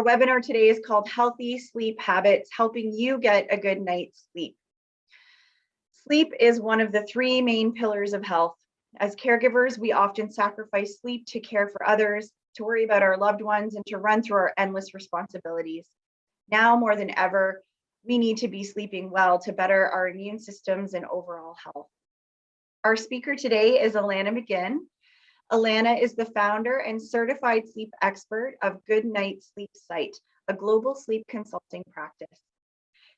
Our webinar today is called Healthy Sleep Habits, helping you get a good night's sleep. Sleep is one of the three main pillars of health. As caregivers, we often sacrifice sleep to care for others, to worry about our loved ones, and to run through our endless responsibilities. Now more than ever, we need to be sleeping well to better our immune systems and overall health. Our speaker today is Alanna McGinn. Alanna is the founder and certified sleep expert of Good Night Sleep Site, a global sleep consulting practice.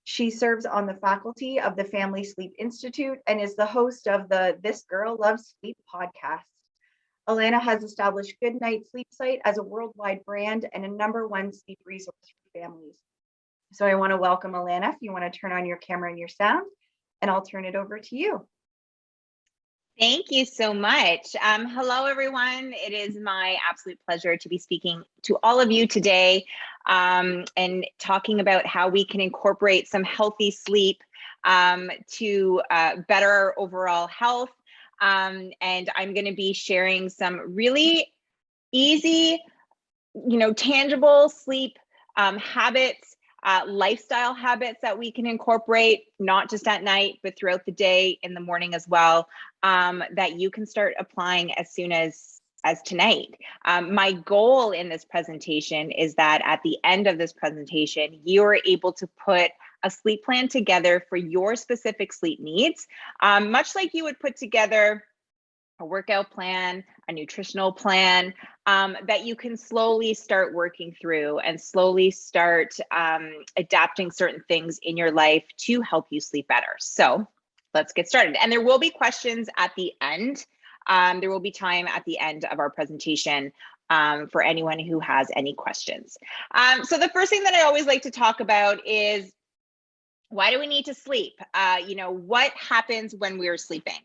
She serves on the faculty of the Family Sleep Institute and is the host of the This Girl Loves Sleep podcast. Alanna has established Good Night Sleep Site as a worldwide brand and a #1 sleep resource for families. So I want to welcome Alanna. If you want to turn on your camera and your sound, and I'll turn it over to you. Thank you so much. Hello, everyone. It is my absolute pleasure to be speaking to all of you today and talking about how we can incorporate some healthy sleep to better our overall health. And I'm going to be sharing some really easy, tangible sleep habits, lifestyle habits that we can incorporate, not just at night, but throughout the day, in the morning as well, that you can start applying as soon as tonight. My goal in this presentation is that at the end of this presentation, you are able to put a sleep plan together for your specific sleep needs, much like you would put together a workout plan, a nutritional plan, that you can slowly start working through and slowly start adapting certain things in your life to help you sleep better. So let's get started. And there will be questions at the end. There will be time at the end of our presentation for anyone who has any questions. So the first thing that I always like to talk about is, why do we need to sleep? What happens when we're sleeping?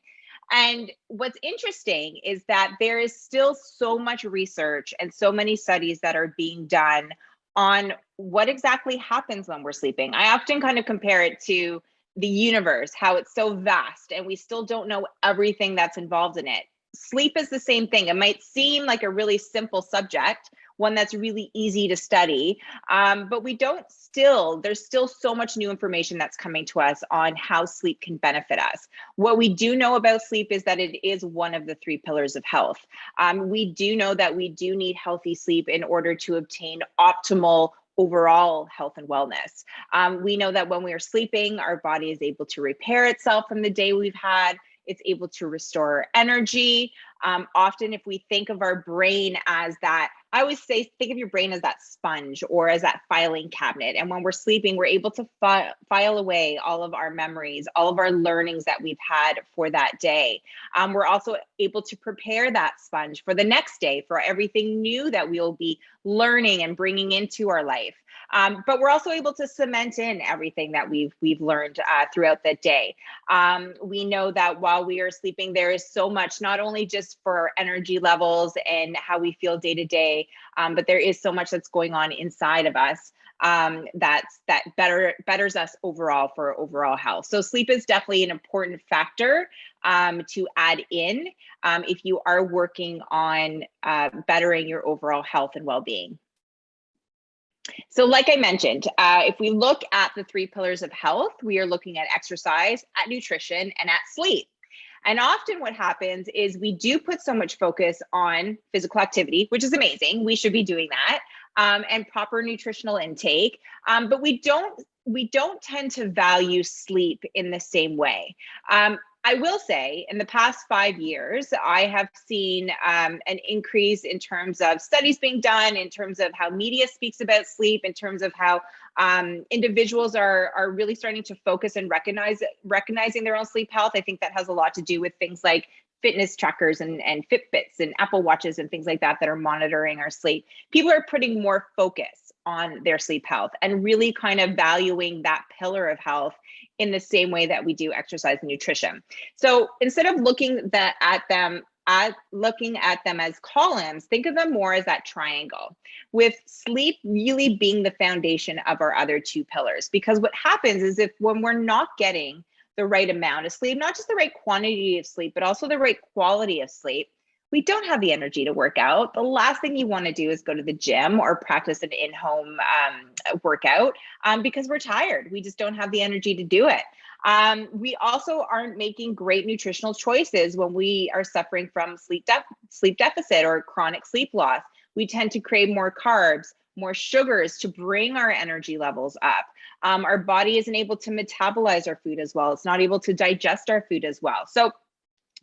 And what's interesting is that there is still so much research and so many studies that are being done on what exactly happens when we're sleeping. I often kind of compare it to the universe, how it's so vast and we still don't know everything that's involved in it. Sleep is the same thing. It might seem like a really simple subject, one that's really easy to study, but there's still so much new information that's coming to us on how sleep can benefit us. What we do know about sleep is that it is one of the three pillars of health. We do know that we do need healthy sleep in order to obtain optimal overall health and wellness. We know that when we are sleeping, our body is able to repair itself from the day we've had. It's able to restore energy. Often if we think of our brain as that, I always say, think of your brain as that sponge or as that filing cabinet. And when we're sleeping, we're able to file away all of our memories, all of our learnings that we've had for that day. We're also able to prepare that sponge for the next day, for everything new that we'll be learning and bringing into our life. But we're also able to cement in everything that we've learned throughout the day. We know that while we are sleeping, there is so much, not only just for our energy levels and how we feel day to day, but there is so much that's going on inside of us that betters us overall for overall health. So sleep is definitely an important factor to add in if you are working on bettering your overall health and well-being. So like I mentioned, if we look at the three pillars of health, we are looking at exercise, at nutrition, and at sleep. And often what happens is we do put so much focus on physical activity, which is amazing. We should be doing that, and proper nutritional intake. But we don't tend to value sleep in the same way. I will say in the past 5 years, I have seen an increase in terms of studies being done, in terms of how media speaks about sleep, in terms of how individuals are really starting to focus and recognizing their own sleep health. I think that has a lot to do with things like fitness trackers and Fitbits and Apple Watches and things like that that are monitoring our sleep. People are putting more focus on their sleep health and really kind of valuing that pillar of health in the same way that we do exercise and nutrition. So instead of looking at them as columns, think of them more as that triangle, with sleep really being the foundation of our other two pillars. Because what happens is, if when we're not getting the right amount of sleep, not just the right quantity of sleep, but also the right quality of sleep, we don't have the energy to work out, the last thing you want to do is go to the gym or practice an in-home workout because we're tired. We just don't have the energy to do it. We also aren't making great nutritional choices when we are suffering from sleep deficit or chronic sleep loss. We tend to crave more carbs, more sugars to bring our energy levels up. Our body isn't able to metabolize our food as well. It's not able to digest our food as well. So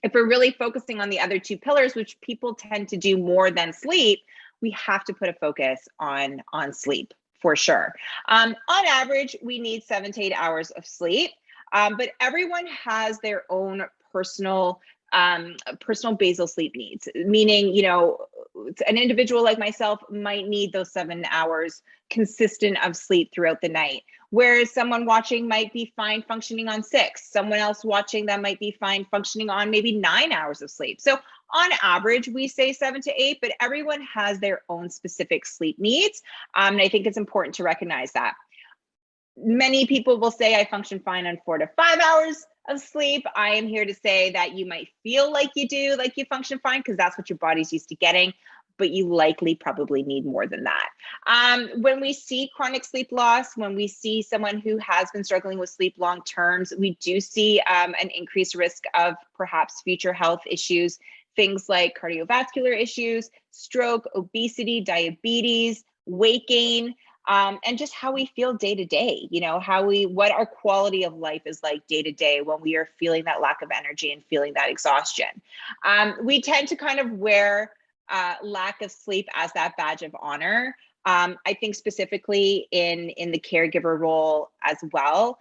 if we're really focusing on the other two pillars, which people tend to do more than sleep, we have to put a focus on sleep for sure. On average, we need 7 to 8 hours of sleep, but everyone has their own personal basal sleep needs, meaning, you know, an individual like myself might need those 7 hours consistent of sleep throughout the night, whereas someone watching might be fine functioning on 6. Someone else watching that might be fine functioning on maybe 9 hours of sleep. So on average, we say 7 to 8, but everyone has their own specific sleep needs. And I think it's important to recognize that. Many people will say I function fine on 4 to 5 hours of sleep. I am here to say that you might feel like you do, like you function fine, because that's what your body's used to getting, but you likely probably need more than that. When we see chronic sleep loss, when we see someone who has been struggling with sleep long terms, we do see an increased risk of perhaps future health issues, things like cardiovascular issues, stroke, obesity, diabetes, weight gain, and just how we feel day to day, you know, what our quality of life is like day to day when we are feeling that lack of energy and feeling that exhaustion. We tend to kind of wear lack of sleep as that badge of honor. I think specifically in the caregiver role as well.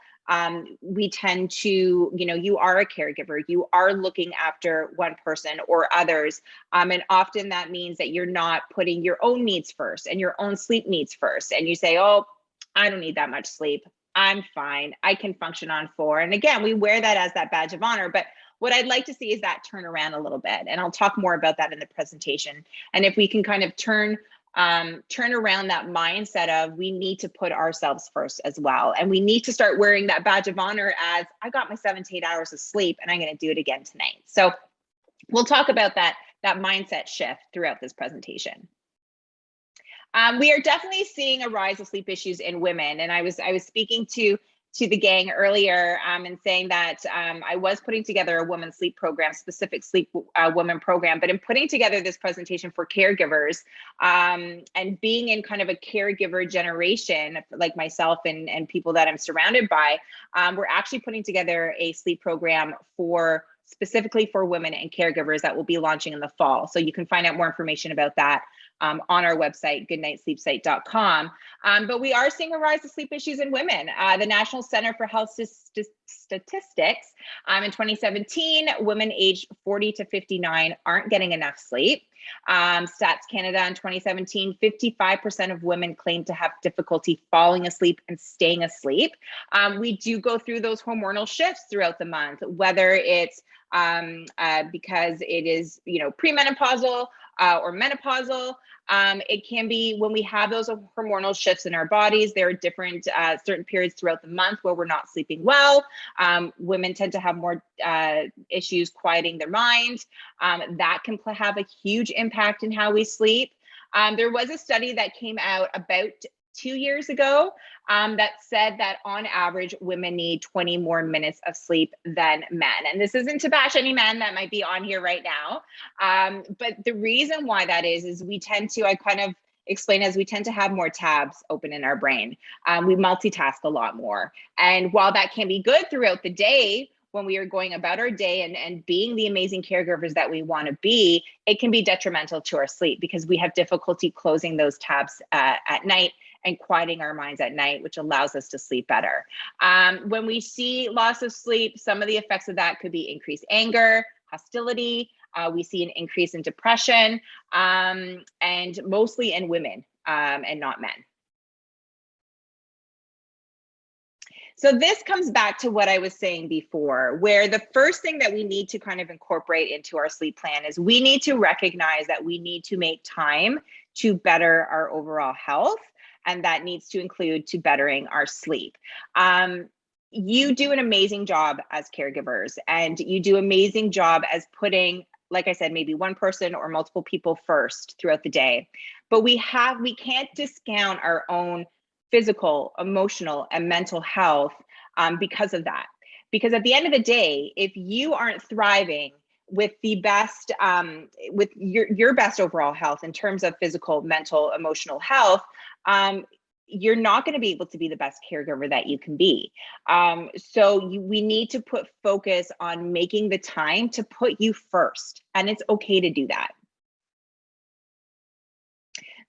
We tend to, you know, you are a caregiver, you are looking after one person or others. And often that means that you're not putting your own needs first and your own sleep needs first. And you say, oh, I don't need that much sleep. I'm fine. I can function on 4. And again, we wear that as that badge of honor. But what I'd like to see is that turn around a little bit. And I'll talk more about that in the presentation. And if we can kind of turn around that mindset of we need to put ourselves first as well. And we need to start wearing that badge of honor as I got my 7 to 8 hours of sleep and I'm going to do it again tonight. So we'll talk about that mindset shift throughout this presentation. We are definitely seeing a rise of sleep issues in women. And I was speaking to the gang earlier and saying that I was putting together a women's sleep program, specific sleep women program, but in putting together this presentation for caregivers and being in kind of a caregiver generation like myself and people that I'm surrounded by, we're actually putting together a sleep program specifically for women and caregivers that will be launching in the fall. So you can find out more information about that on our website, goodnightsleepsite.com. But we are seeing a rise of sleep issues in women. The National Center for Health Statistics in 2017, women aged 40 to 59 aren't getting enough sleep. Stats Canada in 2017, 55% of women claim to have difficulty falling asleep and staying asleep. We do go through those hormonal shifts throughout the month, whether it's because it is, you know, premenopausal or menopausal. It can be when we have those hormonal shifts in our bodies. There are different certain periods throughout the month where we're not sleeping well. Women tend to have more issues quieting their mind. That can have a huge impact in how we sleep. There was a study that came out about 2 years ago that said that on average, women need 20 more minutes of sleep than men. And this isn't to bash any men that might be on here right now. But the reason why that is we tend to, I kind of explain as we tend to have more tabs open in our brain. We multitask a lot more. And while that can be good throughout the day, when we are going about our day and being the amazing caregivers that we want to be, it can be detrimental to our sleep because we have difficulty closing those tabs at night and quieting our minds at night, which allows us to sleep better. When we see loss of sleep, some of the effects of that could be increased anger, hostility. We see an increase in depression, and mostly in women and not men. So this comes back to what I was saying before, where the first thing that we need to kind of incorporate into our sleep plan is we need to recognize that we need to make time to better our overall health. And that needs to include to bettering our sleep. You do an amazing job as caregivers, and you do an amazing job as putting like I said, maybe one person or multiple people first throughout the day. But we can't discount our own physical, emotional, and mental health because of that. Because at the end of the day, if you aren't thriving with the best, with your best overall health in terms of physical, mental, emotional health, you're not going to be able to be the best caregiver that you can be. We need to put focus on making the time to put you first, and it's okay to do that.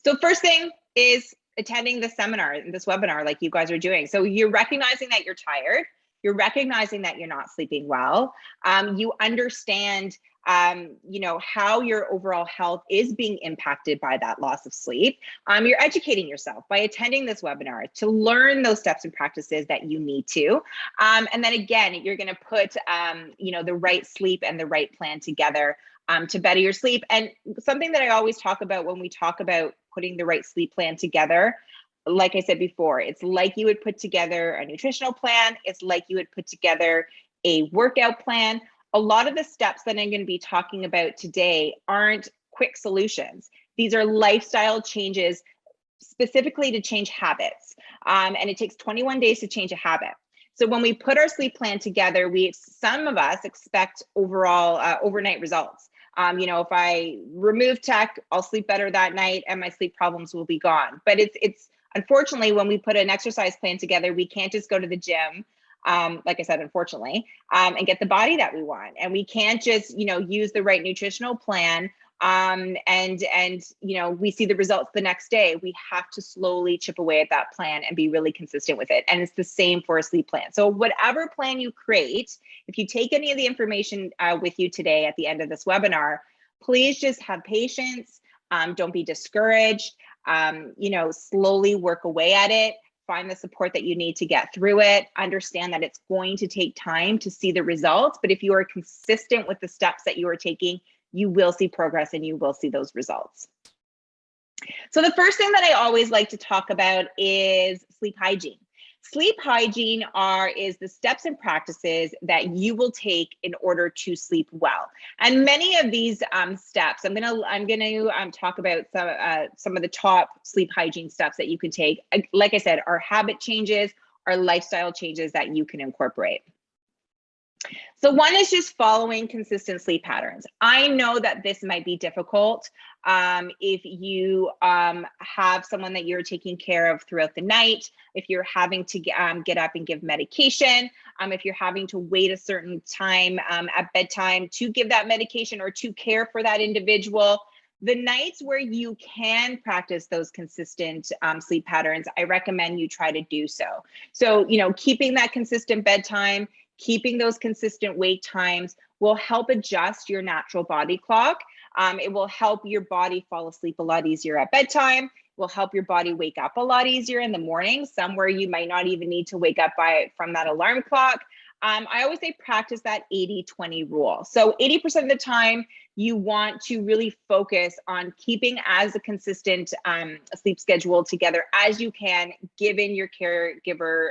So first thing is attending this seminar, this webinar like you guys are doing. So you're recognizing that you're tired. You're recognizing that you're not sleeping well. You understand, how your overall health is being impacted by that loss of sleep. You're educating yourself by attending this webinar to learn those steps and practices that you need to. And then again, you're going to put, the right sleep and the right plan together to better your sleep. And something that I always talk about when we talk about putting the right sleep plan together, like I said before, it's like you would put together a nutritional plan. It's like you would put together a workout plan. A lot of the steps that I'm going to be talking about today aren't quick solutions. These are lifestyle changes specifically to change habits. And it takes 21 days to change a habit. So when we put our sleep plan together, some of us expect overall overnight results. If I remove tech, I'll sleep better that night and my sleep problems will be gone. But it's unfortunately, when we put an exercise plan together, we can't just go to the gym, like I said, unfortunately, and get the body that we want. And we can't just, use the right nutritional plan and we see the results the next day. We have to slowly chip away at that plan and be really consistent with it. And it's the same for a sleep plan. So whatever plan you create, if you take any of the information with you today at the end of this webinar, please just have patience. Don't be discouraged. Slowly work away at it. Find the support that you need to get through it. Understand that it's going to take time to see the results, but if you are consistent with the steps that you are taking, you will see progress and you will see those results. So the first thing that I always like to talk about is sleep hygiene. Sleep hygiene is the steps and practices that you will take in order to sleep well. And many of these steps, I'm gonna talk about some of the top sleep hygiene steps that you can take. Like I said, are habit changes, are lifestyle changes that you can incorporate. So one is just following consistent sleep patterns. I know that this might be difficult if you have someone that you're taking care of throughout the night, if you're having to get up and give medication, if you're having to wait a certain time at bedtime to give that medication or to care for that individual. The nights where you can practice those consistent sleep patterns, I recommend you try to do so. So, keeping that consistent bedtime, keeping those consistent wake times will help adjust your natural body clock. It will help your body fall asleep a lot easier at bedtime, will help your body wake up a lot easier in the morning, somewhere you might not even need to wake up from that alarm clock. I always say practice that 80-20 rule. So 80% of the time, you want to really focus on keeping as a consistent sleep schedule together as you can, given your caregiver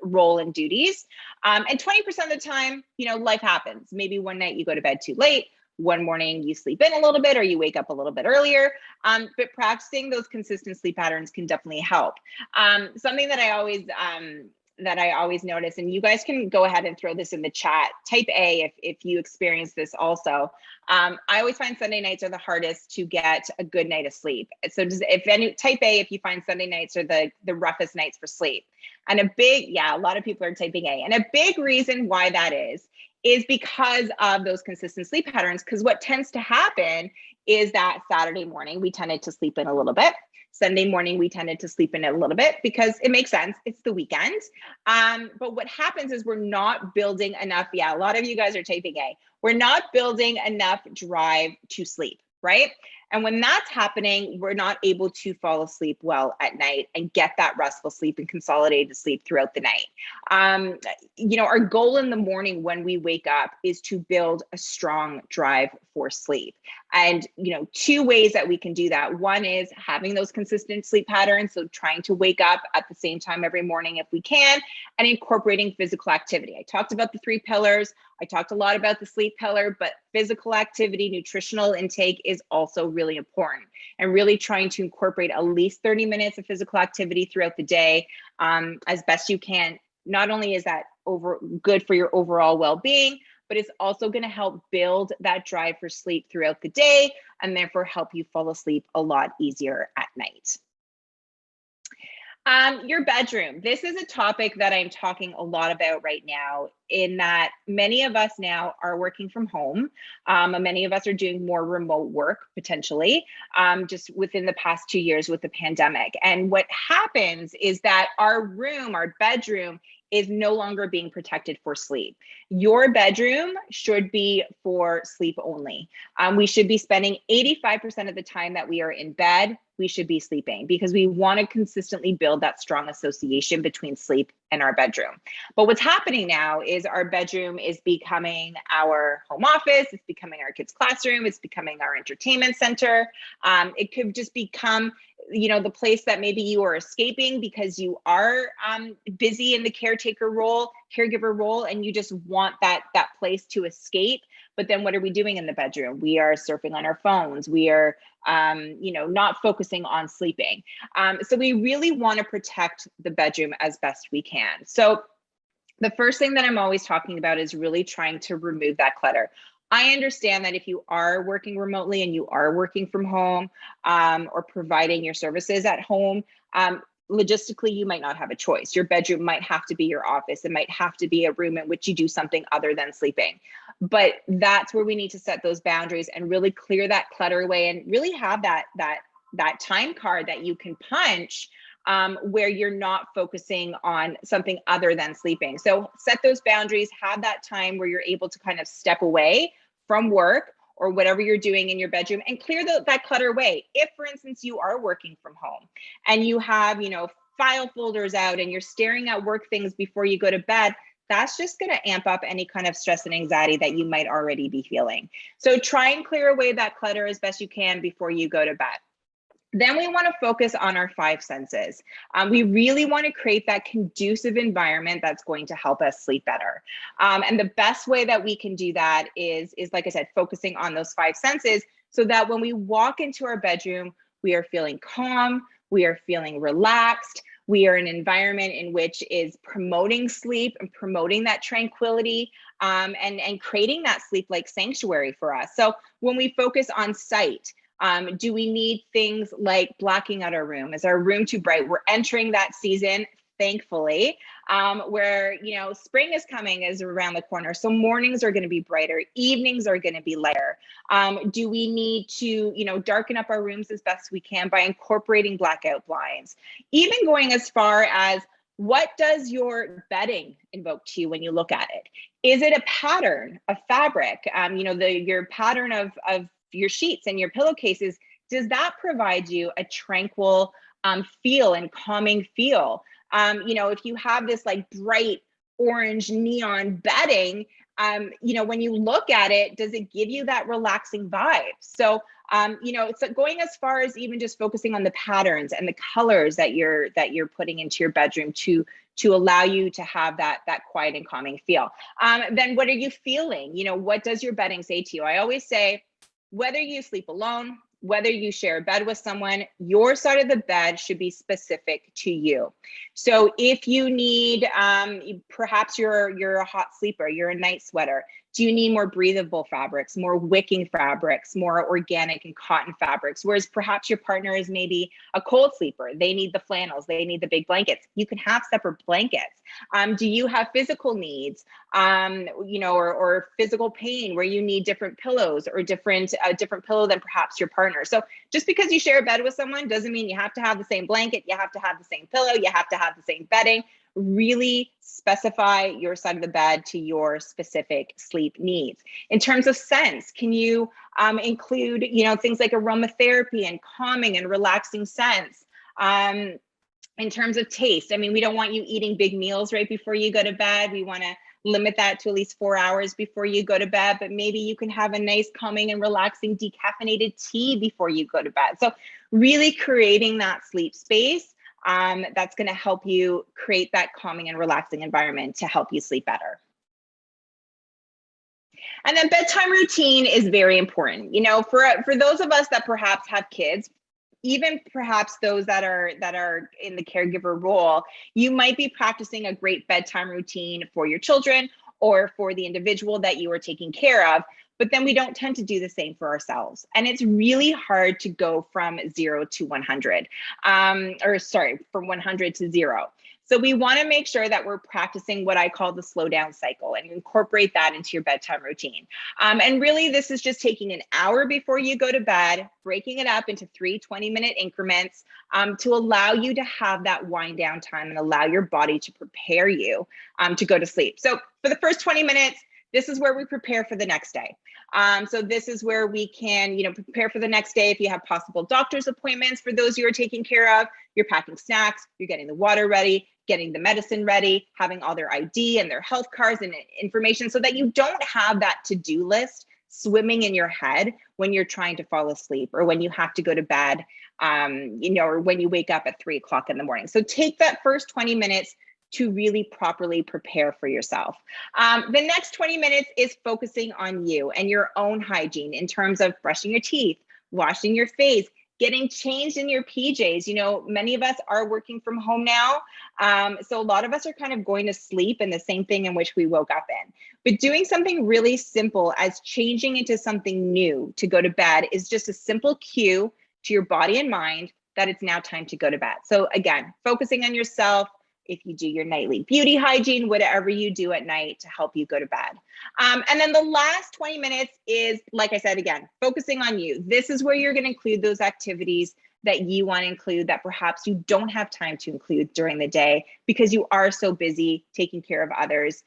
role and duties. And 20% of the time, life happens. Maybe one night you go to bed too late. One morning you sleep in a little bit or you wake up a little bit earlier, but practicing those consistent sleep patterns can definitely help. Something that I always notice, and you guys can go ahead and throw this in the chat, type A if you experience this also. I always find Sunday nights are the hardest to get a good night of sleep. So type A if you find Sunday nights are the roughest nights for sleep. And a lot of people are typing A. And a big reason why that is because of those consistent sleep patterns. Because what tends to happen is that Saturday morning, we tended to sleep in a little bit. Sunday morning, we tended to sleep in a little bit because it makes sense. It's the weekend. But what happens is we're not building enough. Yeah, a lot of you guys are typing A. We're not building enough drive to sleep, right? And when that's happening, we're not able to fall asleep well at night and get that restful sleep and consolidated sleep throughout the night. Our goal in the morning when we wake up is to build a strong drive for sleep. And, two ways that we can do that. One is having those consistent sleep patterns. So trying to wake up at the same time every morning if we can, and incorporating physical activity. I talked about the 3 pillars. I talked a lot about the sleep pillar, but physical activity, nutritional intake is also really important, and really trying to incorporate at least 30 minutes of physical activity throughout the day as best you can. Not only is that good for your overall well-being, but it's also going to help build that drive for sleep throughout the day, and therefore help you fall asleep a lot easier at night. Your bedroom. This is a topic that I'm talking a lot about right now, in that many of us now are working from home. Many of us are doing more remote work potentially, just within the past 2 years with the pandemic. And what happens is that our bedroom, is no longer being protected for sleep. Your bedroom should be for sleep only. We should be spending 85% of the time that we are in bed, we should be sleeping, because we want to consistently build that strong association between sleep and our bedroom. But what's happening now is our bedroom is becoming our home office, it's becoming our kids' classroom, it's becoming our entertainment center. It could just become the place that maybe you are escaping because you are busy in the caregiver role, and you just want that place to escape. But then what are we doing in the bedroom? We are surfing on our phones. We are, not focusing on sleeping. So we really want to protect the bedroom as best we can. So the first thing that I'm always talking about is really trying to remove that clutter. I understand that if you are working remotely and you are working from home or providing your services at home, logistically, you might not have a choice. Your bedroom might have to be your office. It might have to be a room in which you do something other than sleeping. But that's where we need to set those boundaries and really clear that clutter away, and really have that time card that you can punch where you're not focusing on something other than sleeping. So set those boundaries, have that time where you're able to kind of step away from work or whatever you're doing in your bedroom, and clear that clutter away. If, for instance, you are working from home and you have, file folders out and you're staring at work things before you go to bed, that's just going to amp up any kind of stress and anxiety that you might already be feeling. So try and clear away that clutter as best you can before you go to bed. Then we want to focus on our 5 senses. We really want to create that conducive environment that's going to help us sleep better. And the best way that we can do that is, like I said, focusing on those 5 senses, so that when we walk into our bedroom, we are feeling calm, we are feeling relaxed, we are in an environment in which is promoting sleep and promoting that tranquility, and creating that sleep-like sanctuary for us. So when we focus on sight, do we need things like blacking out our room? Is our room too bright? We're entering that season, thankfully, where, spring is coming, is around the corner. So mornings are going to be brighter, evenings are going to be lighter. Do we need to, darken up our rooms as best we can by incorporating blackout blinds? Even going as far as, what does your bedding invoke to you when you look at it? Is it a pattern, a fabric? Your pattern of your sheets and your pillowcases, does that provide you a tranquil feel and calming feel? If you have this like bright orange neon bedding, when you look at it, does it give you that relaxing vibe? So, it's going as far as even just focusing on the patterns and the colors that you're putting into your bedroom to allow you to have that quiet and calming feel. Then what are you feeling? What does your bedding say to you? I always say, whether you sleep alone, whether you share a bed with someone, your side of the bed should be specific to you. So if you need, perhaps you're a hot sleeper, you're a night sweater, do you need more breathable fabrics, more wicking fabrics, more organic and cotton fabrics? Whereas perhaps your partner is maybe a cold sleeper. They need the flannels, they need the big blankets. You can have separate blankets. Do you have physical needs, or physical pain where you need different pillows or different pillow than perhaps your partner? So just because you share a bed with someone doesn't mean you have to have the same blanket, you have to have the same pillow, you have to have the same bedding. Really specify your side of the bed to your specific sleep needs. In terms of scents, can you include, things like aromatherapy and calming and relaxing scents? In terms of taste, we don't want you eating big meals right before you go to bed. We want to limit that to at least 4 hours before you go to bed, but maybe you can have a nice calming and relaxing decaffeinated tea before you go to bed. So really creating that sleep space that's going to help you create that calming and relaxing environment to help you sleep better. And then bedtime routine is very important. You know, for those of us that perhaps have kids, even perhaps those that are in the caregiver role, you might be practicing a great bedtime routine for your children or for the individual that you are taking care of. But then we don't tend to do the same for ourselves. And it's really hard to go from 0 to 100, from 100 to 0. So we want to make sure that we're practicing what I call the slow down cycle and incorporate that into your bedtime routine. And really, this is just taking an hour before you go to bed, breaking it up into 3 20-minute increments to allow you to have that wind down time and allow your body to prepare you to go to sleep. So for the first 20 minutes, this is where we prepare for the next day. So this is where we can, prepare for the next day. If you have possible doctor's appointments for those you are taking care of, you're packing snacks, you're getting the water ready, getting the medicine ready, having all their ID and their health cards and information so that you don't have that to-do list swimming in your head when you're trying to fall asleep or when you have to go to bed, or when you wake up at 3 o'clock in the morning. So take that first 20 minutes to really properly prepare for yourself. The next 20 minutes is focusing on you and your own hygiene in terms of brushing your teeth, washing your face, getting changed in your PJs. Many of us are working from home now. So a lot of us are kind of going to sleep in the same thing in which we woke up in. But doing something really simple as changing into something new to go to bed is just a simple cue to your body and mind that it's now time to go to bed. So again, focusing on yourself, if you do your nightly beauty hygiene, whatever you do at night to help you go to bed. And then the last 20 minutes is, like I said, again, focusing on you. This is where you're going to include those activities that you want to include that perhaps you don't have time to include during the day because you are so busy taking care of others.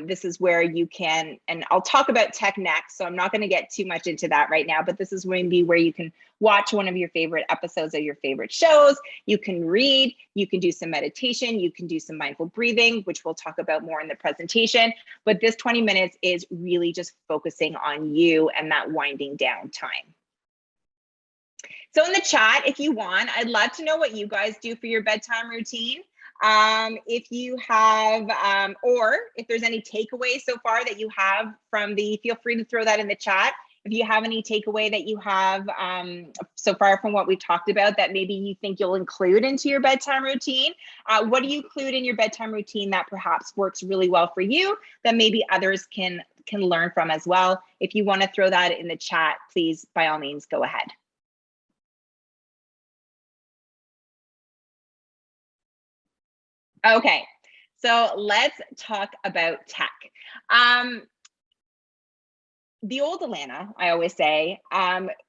This is where you can, and I'll talk about tech next, so I'm not going to get too much into that right now, but this is maybe where you can watch one of your favorite episodes of your favorite shows. You can read, you can do some meditation, you can do some mindful breathing, which we'll talk about more in the presentation. But this 20 minutes is really just focusing on you and that winding down time. So in the chat, if you want, I'd love to know what you guys do for your bedtime routine. If you have, or if there's any takeaways so far that you have from feel free to throw that in the chat. If you have any takeaway that you have so far from what we've talked about that maybe you think you'll include into your bedtime routine, what do you include in your bedtime routine that perhaps works really well for you that maybe others can learn from as well? If you want to throw that in the chat, please, by all means, go ahead. Okay, so let's talk about tech. The old Alanna, I always say,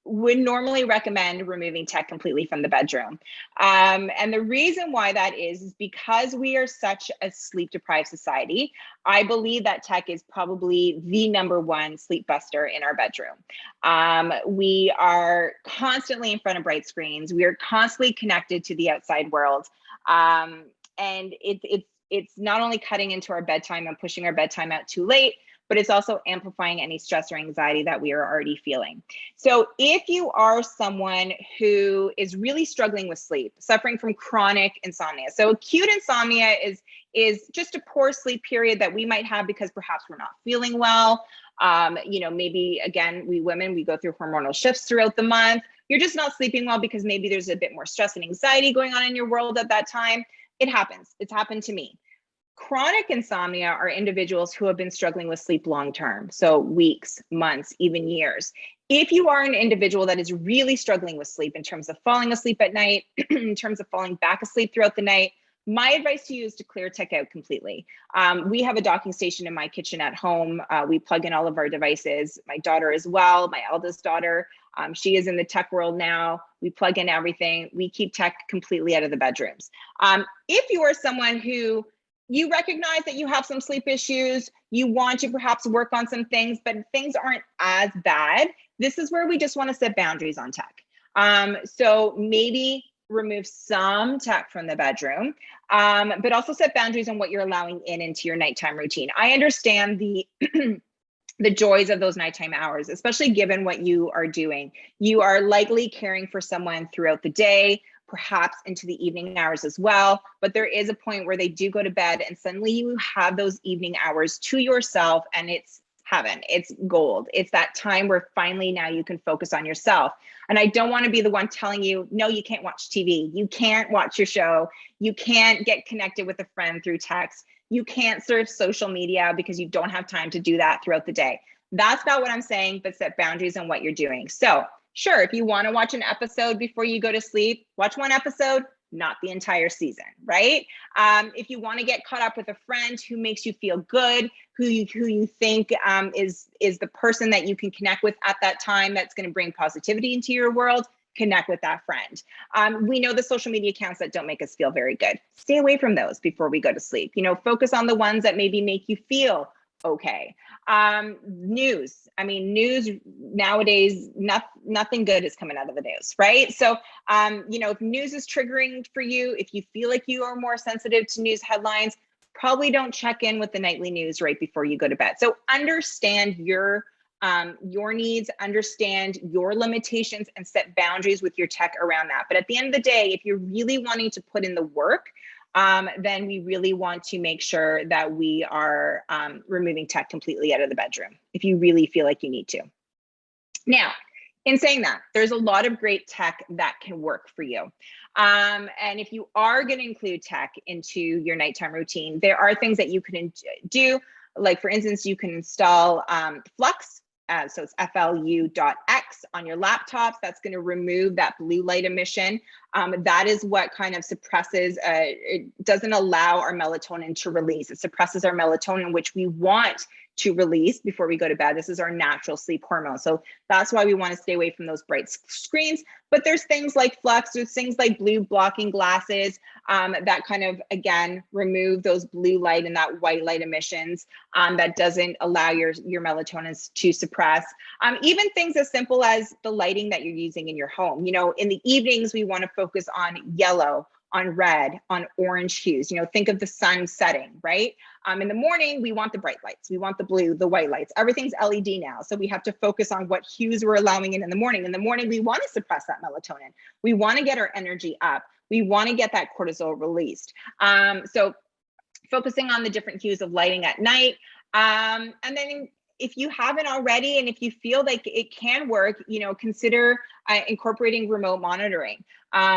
would normally recommend removing tech completely from the bedroom. And the reason why that is because we are such a sleep deprived society. I believe that tech is probably the #1 sleep buster in our bedroom. We are constantly in front of bright screens. We are constantly connected to the outside world. And it's not only cutting into our bedtime and pushing our bedtime out too late, but it's also amplifying any stress or anxiety that we are already feeling. So if you are someone who is really struggling with sleep, suffering from chronic insomnia, so acute insomnia is just a poor sleep period that we might have because perhaps we're not feeling well. Maybe again, we women, we go through hormonal shifts throughout the month. You're just not sleeping well because maybe there's a bit more stress and anxiety going on in your world at that time. It happens. It's happened to me. Chronic insomnia are individuals who have been struggling with sleep long-term, so weeks, months, even years. If you are an individual that is really struggling with sleep in terms of falling asleep at night, in terms of falling back asleep throughout the night, my advice to you is to clear tech out completely. We have a docking station in my kitchen at home. We plug in all of our devices. My daughter as well, my eldest daughter, she is in the tech world now. We plug in everything. We keep tech completely out of the bedrooms. If you are someone who you recognize that you have some sleep issues, you want to perhaps work on some things, but things aren't as bad, this is where we just want to set boundaries on tech. So maybe remove some tech from the bedroom, but also set boundaries on what you're allowing into your nighttime routine. I understand the the joys of those nighttime hours, especially given what you are doing. You are likely caring for someone throughout the day, perhaps into the evening hours as well. But there is a point where they do go to bed and suddenly you have those evening hours to yourself, and it's heaven. It's gold. It's that time where finally now you can focus on yourself. And I don't want to be the one telling you, no, you can't watch TV. You can't watch your show. You can't get connected with a friend through text. You can't surf social media because you don't have time to do that throughout the day. That's not what I'm saying, but set boundaries on what you're doing. So sure, if you want to watch an episode before you go to sleep, watch one episode, not the entire season, right? If you want to get caught up with a friend who makes you feel good, who you think is the person that you can connect with at that time, that's going to bring positivity into your world, connect with that friend. We know the social media accounts that don't make us feel very good. Stay away from those before we go to sleep. You know, focus on the ones that maybe make you feel okay. News. I mean, news nowadays, nothing good is coming out of the news, right? So, you know, if news is triggering for you, if you feel like you are more sensitive to news headlines, probably don't check in with the nightly news right before you go to bed. So understand your needs, understand your limitations, and set boundaries with your tech around that. But at the end of the day, if you're really wanting to put in the work, then we really want to make sure that we are removing tech completely out of the bedroom if you really feel like you need to. Now, in saying that, there's a lot of great tech that can work for you. And if you are going to include tech into your nighttime routine, there are things that you can do. Like, for instance, you can install Flux. So it's FLU.X on your laptops. That's going to remove that blue light emission. That is what kind of suppresses, it doesn't allow our melatonin to release. It suppresses our melatonin, which we want to release before we go to bed. This is our natural sleep hormone. So that's why we want to stay away from those bright screens. But there's things like Flux, there's things like blue blocking glasses that kind of, again, remove those blue light and that white light emissions that doesn't allow your melatonin to suppress. Even things as simple as the lighting that you're using in your home. You know, in the evenings, we want to focus on yellow, on red, on orange hues. You know, think of the sun setting, right? In the morning, we want the bright lights. We want the blue, the white lights. Everything's LED now. So we have to focus on what hues we're allowing in the morning. In the morning, we want to suppress that melatonin. We want to get our energy up. We want to get that cortisol released. So focusing on the different hues of lighting at night. And then if you haven't already, and if you feel like it can work, you know, consider incorporating remote monitoring.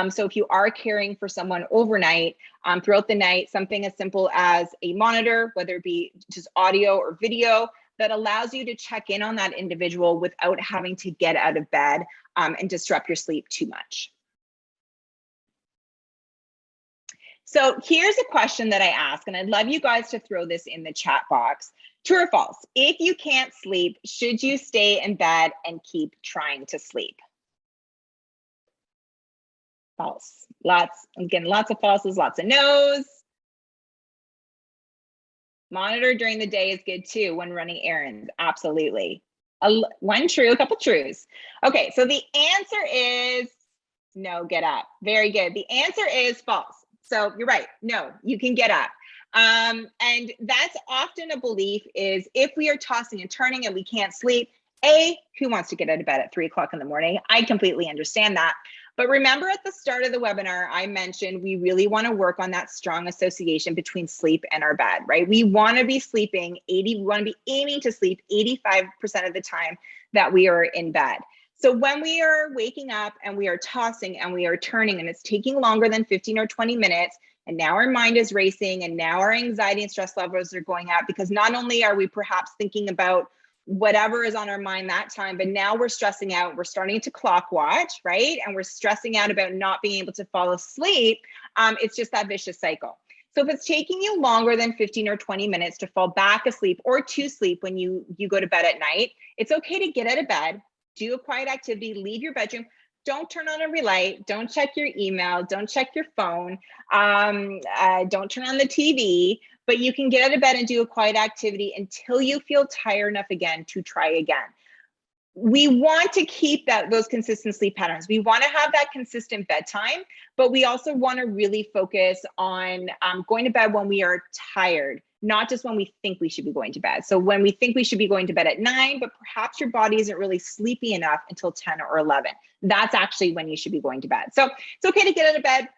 So if you are caring for someone overnight, throughout the night, something as simple as a monitor, whether it be just audio or video, that allows you to check in on that individual without having to get out of bed and disrupt your sleep too much. So here's a question that I ask, and I'd love you guys to throw this in the chat box. True or false? If you can't sleep, should you stay in bed and keep trying to sleep? False. I'm getting lots of falses, lots of no's. Monitor during the day is good too when running errands. Absolutely. One true, a couple trues. Okay, so the answer is no, get up. Very good. The answer is false. So you're right. No, you can get up. And that's often a belief is if we are tossing and turning and we can't sleep, who wants to get out of bed at 3 o'clock in the morning? I completely understand that. But remember at the start of the webinar, I mentioned we really want to work on that strong association between sleep and our bed, right? We want to be sleeping we want to be aiming to sleep 85% of the time that we are in bed. So when we are waking up and we are tossing and we are turning and it's taking longer than 15 or 20 minutes, and now our mind is racing and now our anxiety and stress levels are going up because not only are we perhaps thinking about whatever is on our mind that time, but now we're stressing out, we're starting to clock watch, right? And we're stressing out about not being able to fall asleep. It's just that vicious cycle. So if it's taking you longer than 15 or 20 minutes to fall back asleep or to sleep when you go to bed at night, it's okay to get out of bed, do a quiet activity, leave your bedroom. Don't turn on every light. Don't check your email. Don't check your phone. Don't turn on the TV. But you can get out of bed and do a quiet activity until you feel tired enough again to try again. We want to keep those consistent sleep patterns. We want to have that consistent bedtime, but we also want to really focus on going to bed when we are tired, not just when we think we should be going to bed. So when we think we should be going to bed at 9, but perhaps your body isn't really sleepy enough until 10 or 11. That's actually when you should be going to bed. So it's okay to get out of bed,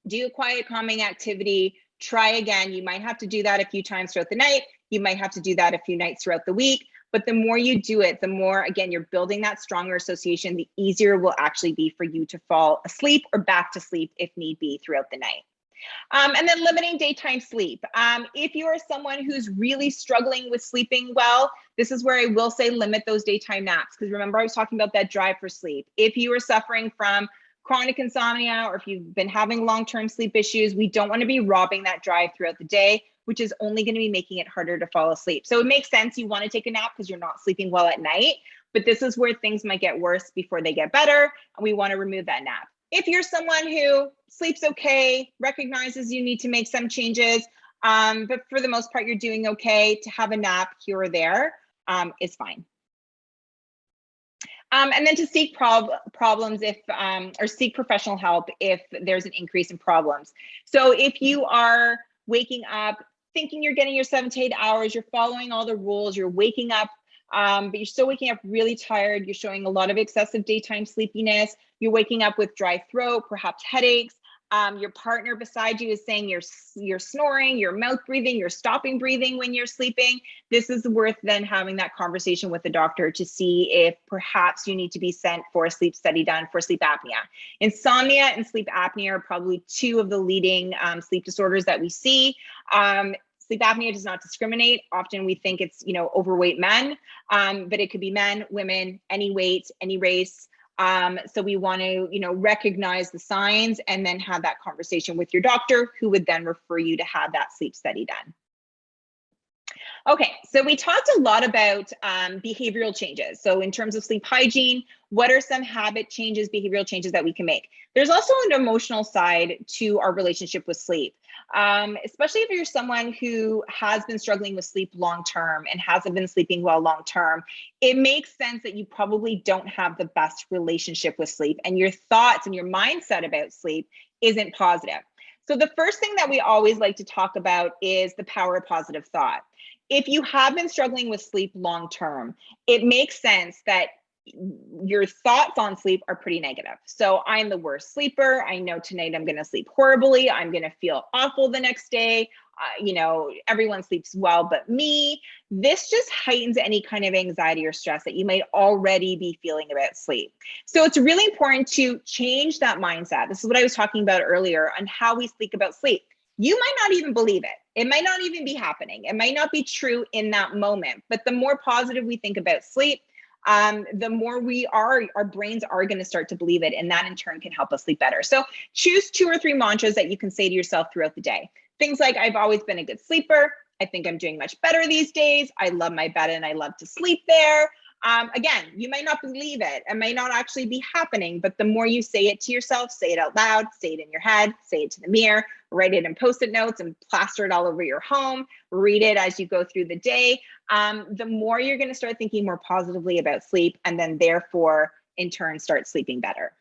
do a quiet calming activity, try again. You might have to do that a few times throughout the night. You might have to do that a few nights throughout the week, But the more you do it, the more, again, you're building that stronger association, the easier it will actually be for you to fall asleep or back to sleep if need be throughout the night. And then limiting daytime sleep. If you are someone who's really struggling with sleeping well, this is where I will say limit those daytime naps. Because remember, I was talking about that drive for sleep. If you are suffering from chronic insomnia, or if you've been having long-term sleep issues, we don't want to be robbing that drive throughout the day, which is only going to be making it harder to fall asleep. So it makes sense you want to take a nap because you're not sleeping well at night, but this is where things might get worse before they get better, and we want to remove that nap. If you're someone who sleeps okay, recognizes you need to make some changes, but for the most part, you're doing okay, to have a nap here or there is fine. And then to seek problems if, or seek professional help if there's an increase in problems. So if you are waking up thinking you're getting your 7 to 8 hours, you're following all the rules, you're waking up, but you're still waking up really tired, you're showing a lot of excessive daytime sleepiness, you're waking up with dry throat, perhaps headaches, your partner beside you is saying you're snoring, you're mouth breathing, you're stopping breathing when you're sleeping, this is worth then having that conversation with the doctor to see if perhaps you need to be sent for a sleep study done for sleep apnea. Insomnia and sleep apnea are probably two of the leading sleep disorders that we see. Sleep apnea does not discriminate. Often we think it's, overweight men, but it could be men, women, any weight, any race. So we want to, recognize the signs and then have that conversation with your doctor, who would then refer you to have that sleep study done. Okay, so we talked a lot about behavioral changes. So in terms of sleep hygiene, what are some habit changes, behavioral changes that we can make? There's also an emotional side to our relationship with sleep, especially if you're someone who has been struggling with sleep long-term and hasn't been sleeping well long-term. It makes sense that you probably don't have the best relationship with sleep, and your thoughts and your mindset about sleep isn't positive. So the first thing that we always like to talk about is the power of positive thought. If you have been struggling with sleep long-term, it makes sense that your thoughts on sleep are pretty negative. So I'm the worst sleeper. I know tonight I'm going to sleep horribly. I'm going to feel awful the next day. Everyone sleeps well but me. This just heightens any kind of anxiety or stress that you might already be feeling about sleep. So it's really important to change that mindset. This is what I was talking about earlier on how we speak about sleep. You might not even believe it. It might not even be happening. It might not be true in that moment. But the more positive we think about sleep, the more our brains are going to start to believe it. And that in turn can help us sleep better. So choose 2 or 3 mantras that you can say to yourself throughout the day. Things like, I've always been a good sleeper. I think I'm doing much better these days. I love my bed and I love to sleep there. Again, you might not believe it. It may not actually be happening, but the more you say it to yourself, say it out loud, say it in your head, say it to the mirror, write it in Post-it notes and plaster it all over your home, read it as you go through the day, the more you're going to start thinking more positively about sleep, and then therefore, in turn, start sleeping better.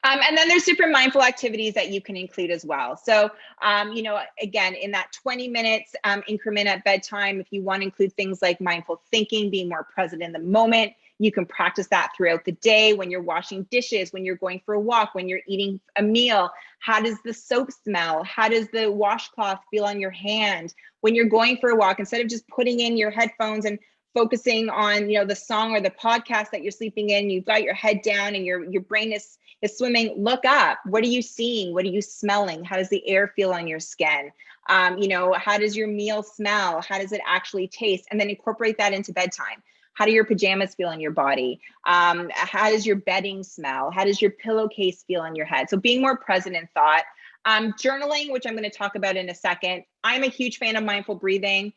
And then there's different mindful activities that you can include as well. So, again, in that 20 minutes increment at bedtime, if you want to include things like mindful thinking, being more present in the moment, you can practice that throughout the day when you're washing dishes, when you're going for a walk, when you're eating a meal. How does the soap smell? How does the washcloth feel on your hand? When you're going for a walk, instead of just putting in your headphones and focusing on, the song or the podcast that you're sleeping in, you've got your head down and your brain is swimming, look up. What are you seeing? What are you smelling? How does the air feel on your skin? How does your meal smell? How does it actually taste? And then incorporate that into bedtime. How do your pajamas feel on your body? How does your bedding smell? How does your pillowcase feel on your head? So being more present in thought. Journaling, which I'm going to talk about in a second. I'm a huge fan of mindful breathing.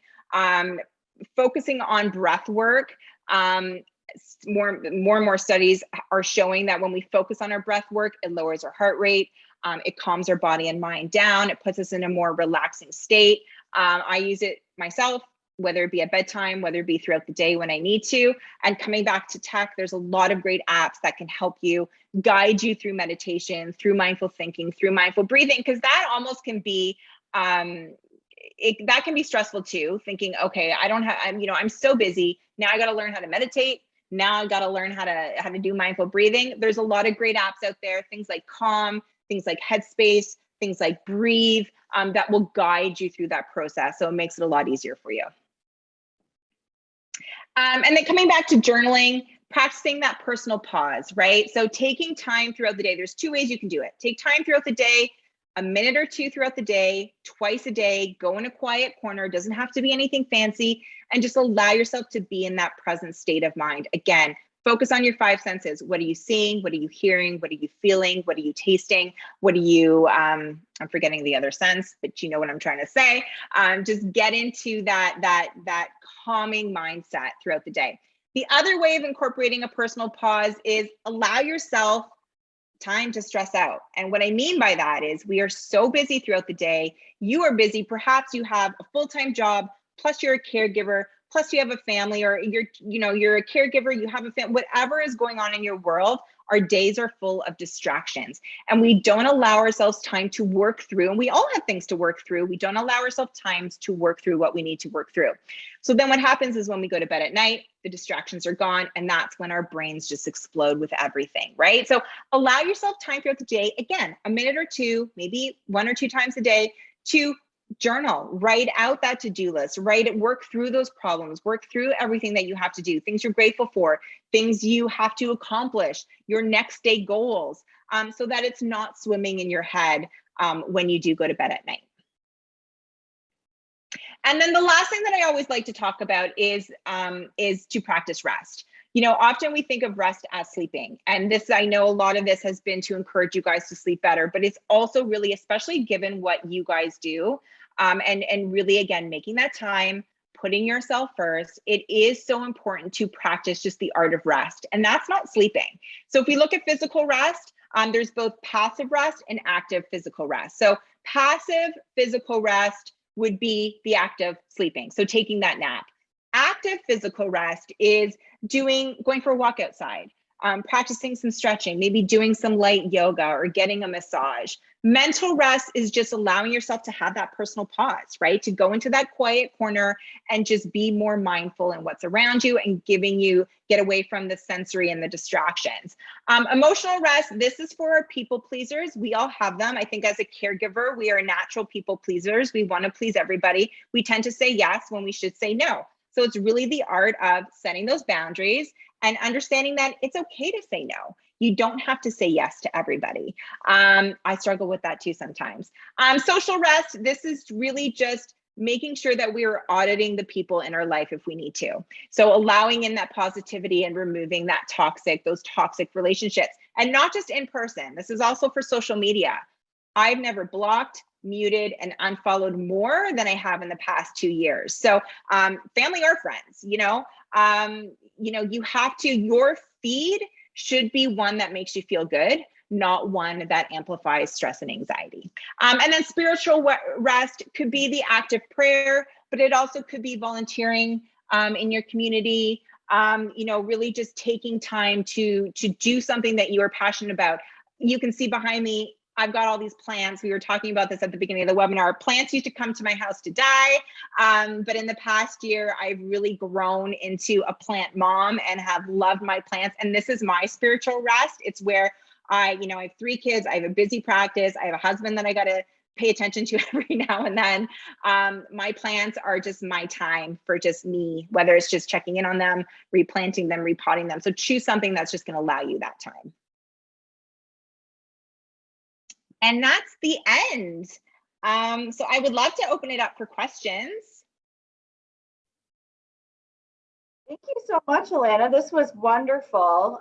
Focusing on breath work. More and more studies are showing that when we focus on our breath work, it lowers our heart rate, it calms our body and mind down, it puts us in a more relaxing state. I use it myself, whether it be at bedtime, whether it be throughout the day when I need to. And coming back to tech, there's a lot of great apps that can help you, guide you through meditation, through mindful thinking, through mindful breathing, because that almost can be that can be stressful too, thinking, okay, I'm so busy. Now I got to learn how to meditate. Now I got to learn how to do mindful breathing. There's a lot of great apps out there, things like Calm, things like Headspace, things like Breathe, that will guide you through that process. So it makes it a lot easier for you. And then coming back to journaling, practicing that personal pause, right? So taking time throughout the day, there's two ways you can do it. Take time throughout the day, a minute or two throughout the day, twice a day, go in a quiet corner. It doesn't have to be anything fancy, and just allow yourself to be in that present state of mind. Again, focus on your five senses. What are you seeing? What are you hearing? What are you feeling? What are you tasting? What are you, I'm forgetting the other sense, but you know what I'm trying to say. Just get into that calming mindset throughout the day. The other way of incorporating a personal pause is allow yourself time to stress out. And what I mean by that is we are so busy throughout the day. You are busy. Perhaps you have a full-time job, plus you're a caregiver, plus you have a family, or you're a caregiver, you have a family, whatever is going on in your world. Our days are full of distractions, and we don't allow ourselves time to work through, and we all have things to work through. We don't allow ourselves times to work through what we need to work through. So then what happens is when we go to bed at night, the distractions are gone, and that's when our brains just explode with everything, right? So allow yourself time throughout the day, again, a minute or two, maybe one or two times a day, to journal, write out that to-do list, work through those problems, work through everything that you have to do, things you're grateful for, things you have to accomplish, your next day goals, so that it's not swimming in your head when you do go to bed at night. And then the last thing that I always like to talk about is to practice rest. Often we think of rest as sleeping, and this, I know a lot of this has been to encourage you guys to sleep better, but it's also really, especially given what you guys do, and really, again, making that time, putting yourself first, it is so important to practice just the art of rest, and that's not sleeping. So if we look at physical rest, there's both passive rest and active physical rest. So passive physical rest would be the act of sleeping, so taking that nap. Active physical rest is going for a walk outside, practicing some stretching, maybe doing some light yoga or getting a massage. Mental rest is just allowing yourself to have that personal pause, right? To go into that quiet corner and just be more mindful in what's around you and get away from the sensory and the distractions. Emotional rest, this is for our people pleasers. We all have them. I think as a caregiver, we are natural people pleasers. We want to please everybody. We tend to say yes when we should say no. So it's really the art of setting those boundaries and understanding that it's okay to say no. You don't have to say yes to everybody. I struggle with that too sometimes. Social rest, this is really just making sure that we are auditing the people in our life if we need to. So allowing in that positivity and removing those toxic relationships, and not just in person. This is also for social media. I've never blocked, muted, and unfollowed more than I have in the past 2 years. So family or friends, you have to, your feed should be one that makes you feel good, not one that amplifies stress and anxiety. And then spiritual rest could be the act of prayer, but it also could be volunteering in your community, really just taking time to do something that you are passionate about. You can see behind me, I've got all these plants. We were talking about this at the beginning of the webinar. Plants used to come to my house to die. But in the past year, I've really grown into a plant mom and have loved my plants. And this is my spiritual rest. It's where I have 3 kids. I have a busy practice. I have a husband that I got to pay attention to every now and then. My plants are just my time for just me, whether it's just checking in on them, replanting them, repotting them. So choose something that's just going to allow you that time. And that's the end. So I would love to open it up for questions. Thank you so much, Alanna. This was wonderful.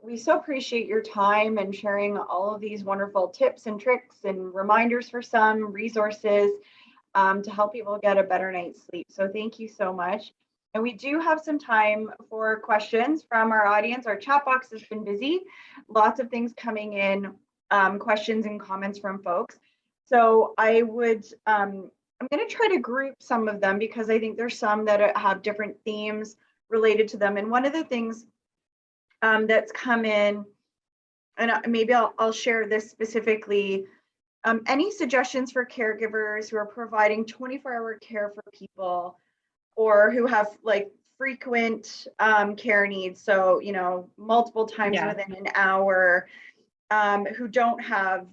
We so appreciate your time and sharing all of these wonderful tips and tricks and reminders for some resources to help people get a better night's sleep. So thank you so much. And we do have some time for questions from our audience. Our chat box has been busy. Lots of things coming in, questions and comments from folks. So I'm going to try to group some of them because I think there's some that have different themes related to them. And one of the things that's come in, and maybe I'll share this specifically, any suggestions for caregivers who are providing 24-hour care for people or who have like frequent care needs, so multiple times within an hour, who don't have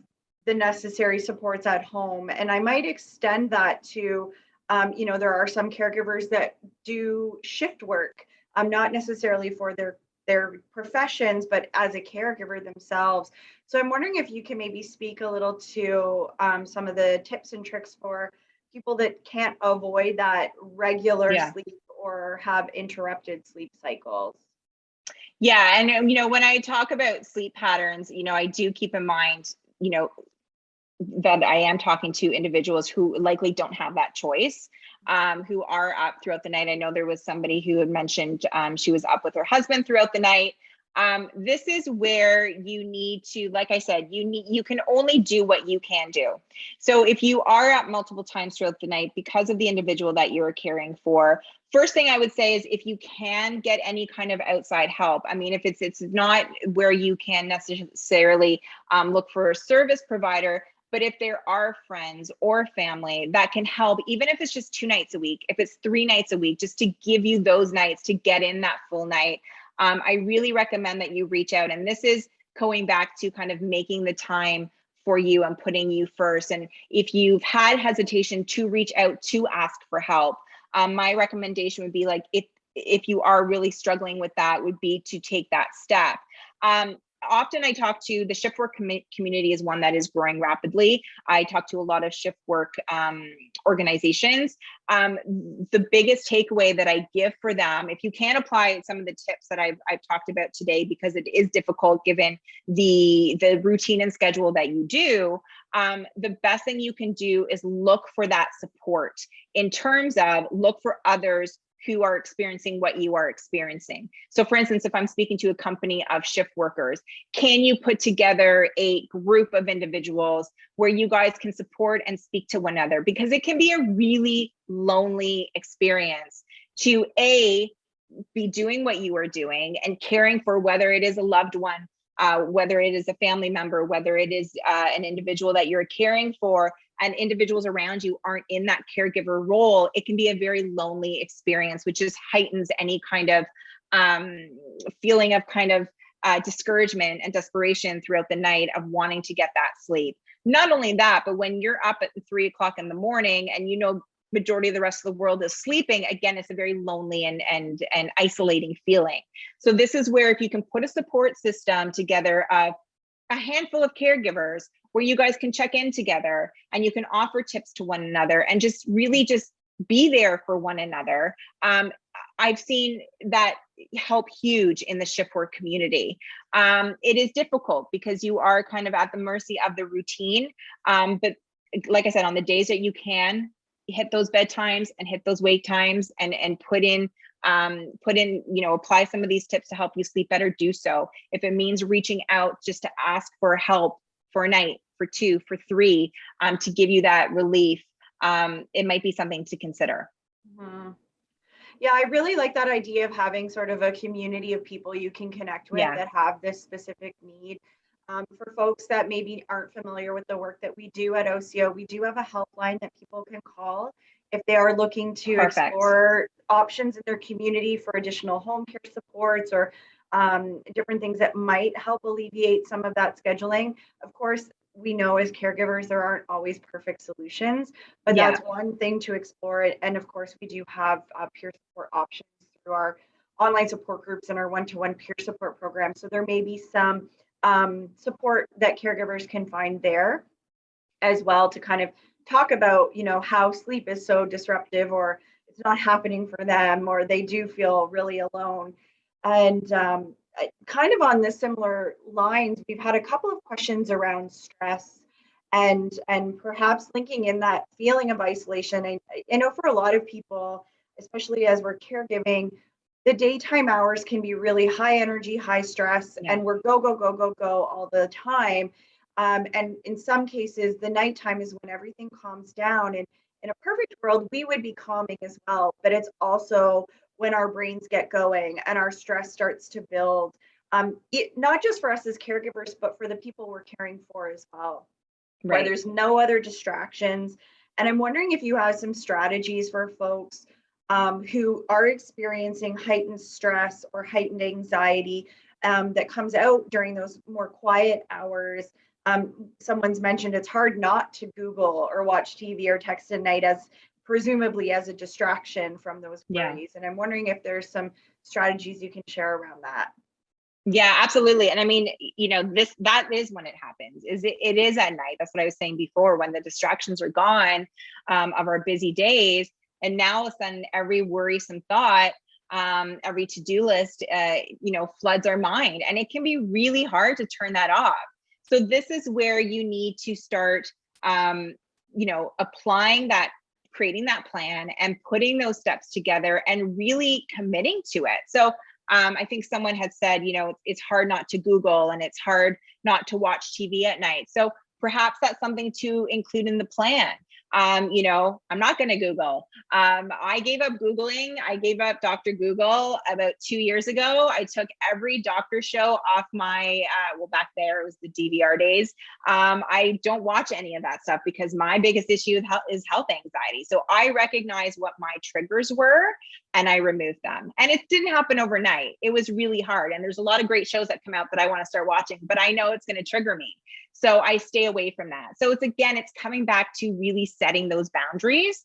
the necessary supports at home. And I might extend that to, there are some caregivers that do shift work not necessarily for their professions, but as a caregiver themselves. So I'm wondering if you can maybe speak a little to some of the tips and tricks for people that can't avoid that regular Yeah. sleep or have interrupted sleep cycles. Yeah. And, when I talk about sleep patterns, I do keep in mind, that I am talking to individuals who likely don't have that choice, who are up throughout the night. I know there was somebody who had mentioned she was up with her husband throughout the night. This is where you need to, like I said, you can only do what you can do. So if you are up multiple times throughout the night because of the individual that you're caring for, first thing I would say is if you can get any kind of outside help. I mean, if it's not where you can necessarily look for a service provider, but if there are friends or family that can help, even if it's just 2 nights a week, if it's 3 nights a week, just to give you those nights to get in that full night, I really recommend that you reach out. And this is going back to kind of making the time for you and putting you first. And if you've had hesitation to reach out to ask for help, my recommendation would be like, if you are really struggling with that, would be to take that step. Often I talk to the shift work community is one that is growing rapidly. I talk to a lot of shift work organizations. The biggest takeaway that I give for them, if you can apply some of the tips that I've talked about today, because it is difficult given the routine and schedule that you do, the best thing you can do is look for that support in terms of look for others who are experiencing what you are experiencing. So for instance, if I'm speaking to a company of shift workers, can you put together a group of individuals where you guys can support and speak to one another? Because it can be a really lonely experience to be doing what you are doing and caring for, whether it is a loved one, whether it is a family member, whether it is an individual that you're caring for, and individuals around you aren't in that caregiver role. It can be a very lonely experience, which just heightens any kind of feeling of kind of discouragement and desperation throughout the night of wanting to get that sleep. Not only that, but when you're up at 3 o'clock in the morning and majority of the rest of the world is sleeping, again, it's a very lonely and isolating feeling. So this is where if you can put a support system together of a handful of caregivers where you guys can check in together and you can offer tips to one another and just really just be there for one another. I've seen that help huge in the shift work community. It is difficult because you are kind of at the mercy of the routine. But like I said, on the days that you can hit those bedtimes and hit those wake times and put in, apply some of these tips to help you sleep better, do so. If it means reaching out just to ask for help for a night, for 2, for 3, to give you that relief, it might be something to consider. Mm-hmm. Yeah, I really like that idea of having sort of a community of people you can connect with that have this specific need. For folks that maybe aren't familiar with the work that we do at OCO, we do have a helpline that people can call if they are looking to explore options in their community for additional home care supports or different things that might help alleviate some of that scheduling. Of course, we know as caregivers, there aren't always perfect solutions, but that's one thing to explore. And of course, we do have peer support options through our online support groups and our one-to-one peer support program. So there may be some support that caregivers can find there as well to kind of talk about, how sleep is so disruptive or it's not happening for them or they do feel really alone. And kind of on the similar lines, we've had a couple of questions around stress and perhaps linking in that feeling of isolation. I know for a lot of people, especially as we're caregiving, the daytime hours can be really high energy, high stress, and we're go, go, go, go, go all the time. And in some cases, the nighttime is when everything calms down. And in a perfect world, we would be calming as well, but it's also when our brains get going and our stress starts to build, not just for us as caregivers, but for the people we're caring for as well, where there's no other distractions. And I'm wondering if you have some strategies for folks who are experiencing heightened stress or heightened anxiety that comes out during those more quiet hours. Someone's mentioned it's hard not to Google or watch TV or text at night, as presumably as a distraction from those worries. And I'm wondering if there's some strategies you can share around that. Yeah, absolutely. And I mean, that is when it happens, it is at night. That's what I was saying before, when the distractions are gone of our busy days. And now all of a sudden, every worrisome thought, every to-do list, floods our mind. And it can be really hard to turn that off. So this is where you need to start, applying that, creating that plan and putting those steps together and really committing to it. So I think someone had said, it's hard not to Google and it's hard not to watch TV at night. So perhaps that's something to include in the plan. I'm not going to Google. I gave up Googling. I gave up Dr. Google about 2 years ago. I took every doctor show off my, back there, it was the DVR days. I don't watch any of that stuff because my biggest issue is health anxiety. So I recognized what my triggers were and I removed them. And it didn't happen overnight. It was really hard. And there's a lot of great shows that come out that I want to start watching, but I know it's going to trigger me. So I stay away from that. So it's coming back to really setting those boundaries.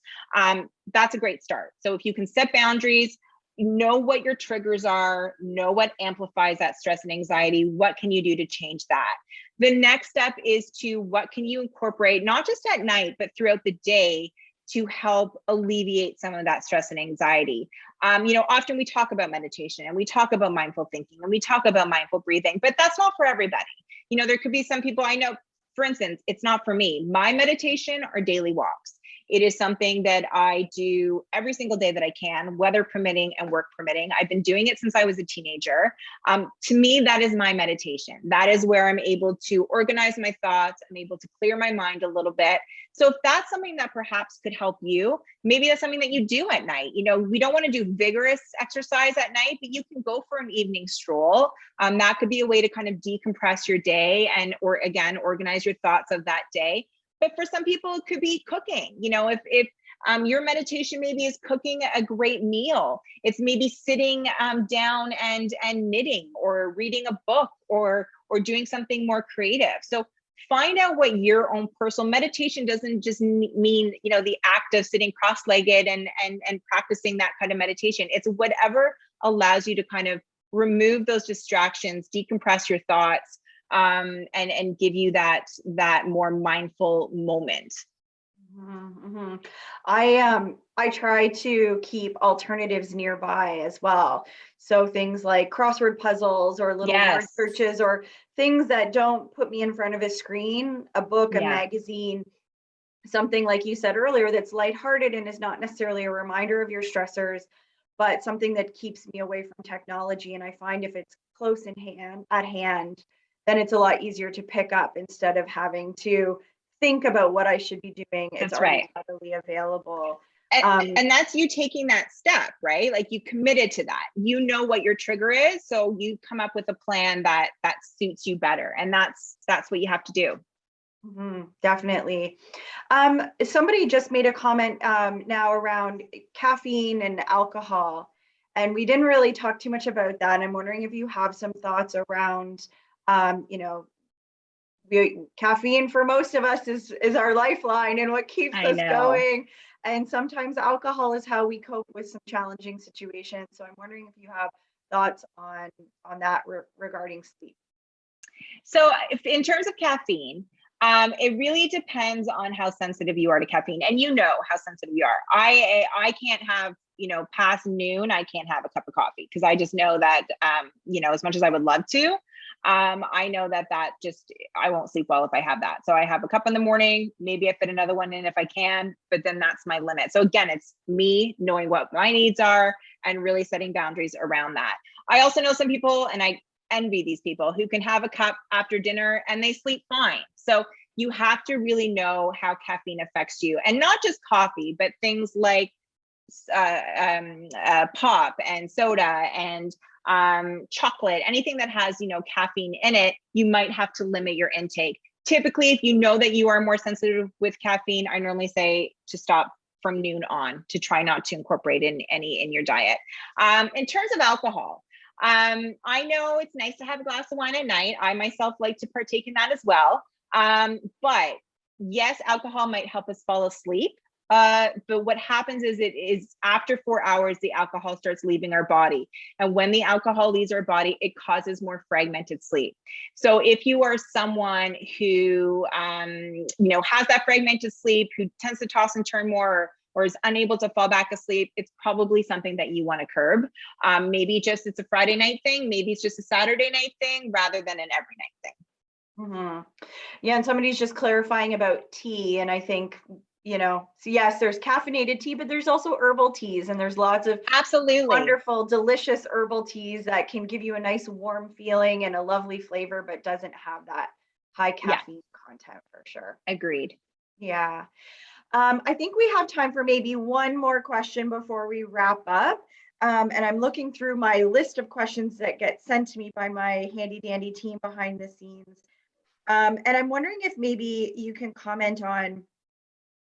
That's a great start. So if you can set boundaries, know what your triggers are, know what amplifies that stress and anxiety, what can you do to change that? The next step is what can you incorporate, not just at night, but throughout the day, to help alleviate some of that stress and anxiety. Often we talk about meditation and we talk about mindful thinking and we talk about mindful breathing, but that's not for everybody. There could be some people I know, for instance, it's not for me. My meditation are daily walks. It is something that I do every single day that I can, weather permitting and work permitting. I've been doing it since I was a teenager. To me, that is my meditation. That is where I'm able to organize my thoughts. I'm able to clear my mind a little bit. So if that's something that perhaps could help you, maybe that's something that you do at night. We don't want to do vigorous exercise at night, but you can go for an evening stroll. That could be a way to kind of decompress your day or again, organize your thoughts of that day. But for some people, it could be cooking. If your meditation maybe is cooking a great meal, it's maybe sitting down and knitting or reading a book or doing something more creative. So find out what your own personal meditation doesn't just mean, the act of sitting cross-legged and practicing that kind of meditation. It's whatever allows you to kind of remove those distractions, decompress your thoughts, and give you that more mindful moment. Mm-hmm. I try to keep alternatives nearby as well. So things like crossword puzzles or little word searches or things that don't put me in front of a screen, a book, a magazine, something like you said earlier that's lighthearted and is not necessarily a reminder of your stressors, but something that keeps me away from technology. And I find if it's close at hand, then it's a lot easier to pick up instead of having to think about what I should be doing. It's already readily available. And that's you taking that step, right? Like you committed to that. You know what your trigger is, so you come up with a plan that suits you better, and that's what you have to do. Mm-hmm, definitely. Somebody just made a comment now around caffeine and alcohol, and we didn't really talk too much about that. I'm wondering if you have some thoughts around, caffeine for most of us is our lifeline and what keeps us going. And sometimes alcohol is how we cope with some challenging situations. So I'm wondering if you have thoughts on that regarding sleep. So if in terms of caffeine, it really depends on how sensitive you are to caffeine, and how sensitive you are. I can't have, past noon, I can't have a cup of coffee because I just know that, as much as I would love to, I know that I won't sleep well if I have that. So I have a cup in the morning, maybe I fit another one in if I can, but then that's my limit. So again, it's me knowing what my needs are and really setting boundaries around that. I also know some people, and I envy these people who can have a cup after dinner and they sleep fine. So you have to really know how caffeine affects you, and not just coffee, but things like pop and soda and chocolate, anything that has, caffeine in it, you might have to limit your intake. Typically, if you know that you are more sensitive with caffeine, I normally say to stop from noon on, to try not to incorporate any in your diet. In terms of alcohol, I know it's nice to have a glass of wine at night. I myself like to partake in that as well. But yes, alcohol might help us fall asleep. But what happens is it is after 4 hours, the alcohol starts leaving our body. And when the alcohol leaves our body, it causes more fragmented sleep. So if you are someone who, has that fragmented sleep, who tends to toss and turn more, or is unable to fall back asleep, it's probably something that you want to curb. Maybe just it's a Friday night thing. Maybe it's just a Saturday night thing rather than an every night thing. Yeah, and somebody's just clarifying about tea, and I think, so yes, there's caffeinated tea, but there's also herbal teas, and there's lots of Absolutely wonderful, delicious herbal teas that can give you a nice warm feeling and a lovely flavor, but doesn't have that high caffeine content for sure. Agreed. Yeah. I think we have time for maybe one more question before we wrap up. And I'm looking through my list of questions that get sent to me by my handy dandy team behind the scenes. And I'm wondering if maybe you can comment on,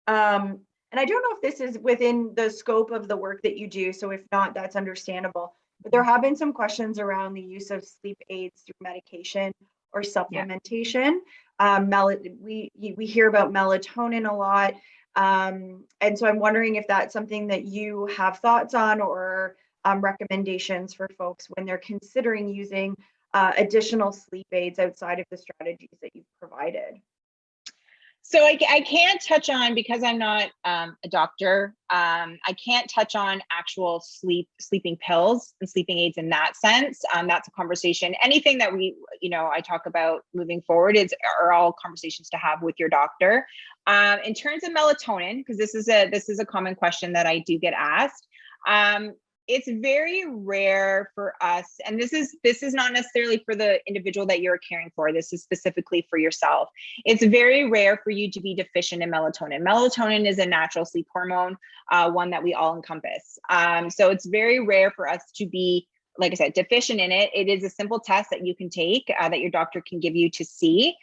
and I don't know if this is within the scope of the work that you do. So if not, that's understandable. But there have been some questions around the use of sleep aids through medication or supplementation. We hear about melatonin a lot. And so I'm wondering if that's something that you have thoughts on, or recommendations for folks when they're considering using additional sleep aids outside of the strategies that you've provided. So I can't touch on, because I'm not a doctor, I can't touch on actual sleeping pills and sleeping aids in that sense. That's a conversation. Anything that I talk about moving forward are all conversations to have with your doctor. In terms of melatonin, because this is a common question that I do get asked. It's very rare for us, and this is not necessarily for the individual that you're caring for. This is specifically for yourself. It's very rare for you to be deficient in melatonin. Melatonin is a natural sleep hormone, one that we all encompass. So it's very rare for us to be, like I said, deficient in it. It is a simple test that you can take, that your doctor can give you to see.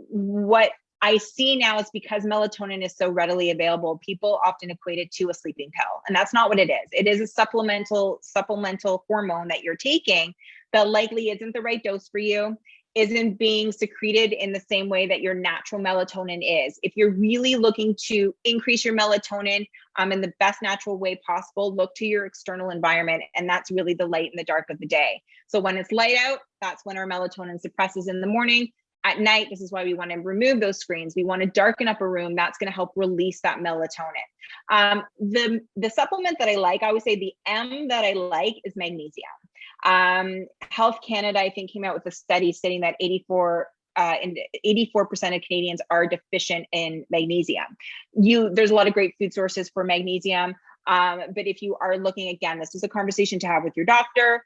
What I see now is, because melatonin is so readily available, people often equate it to a sleeping pill, and that's not what it is. It is a supplemental hormone that you're taking that likely isn't the right dose for you, isn't being secreted in the same way that your natural melatonin is. If you're really looking to increase your melatonin in the best natural way possible, look to your external environment, and that's really the light and the dark of the day. So when it's light out, that's when our melatonin suppresses in the morning. At night, this is why we want to remove those screens. We want to darken up a room. That's going to help release that melatonin. The supplement that I like, I would say the M that I like is magnesium. Health Canada, I think, came out with a study stating that 84% of Canadians are deficient in magnesium. There's a lot of great food sources for magnesium. But if you are looking, again, this is a conversation to have with your doctor.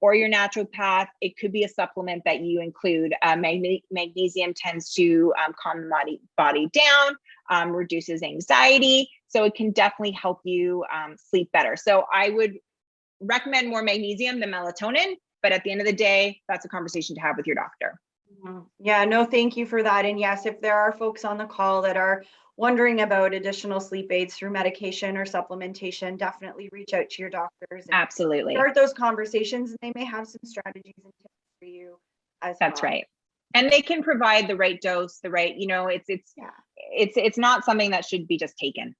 Or your naturopath. It could be a supplement that you include. Magnesium tends to calm the body down, reduces anxiety. So it can definitely help you sleep better. So I would recommend more magnesium than melatonin, but at the end of the day, that's a conversation to have with your doctor. Yeah, no, thank you for that. And yes, if there are folks on the call that are wondering about additional sleep aids through medication or supplementation, definitely reach out to your doctors. And absolutely. Start those conversations, and they may have some strategies and tips for you as That's well. right. And they can provide the right dose, the right, it's not something that should be just taken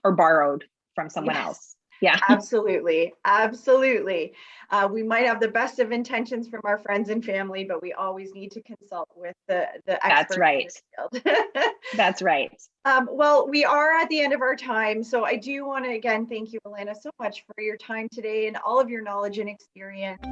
or borrowed from someone else. Yeah, absolutely. Absolutely. We might have the best of intentions from our friends and family, but we always need to consult with the experts. That's right. In the field. That's right. Well, we are at the end of our time. So I do want to again thank you, Alanna, so much for your time today and all of your knowledge and experience.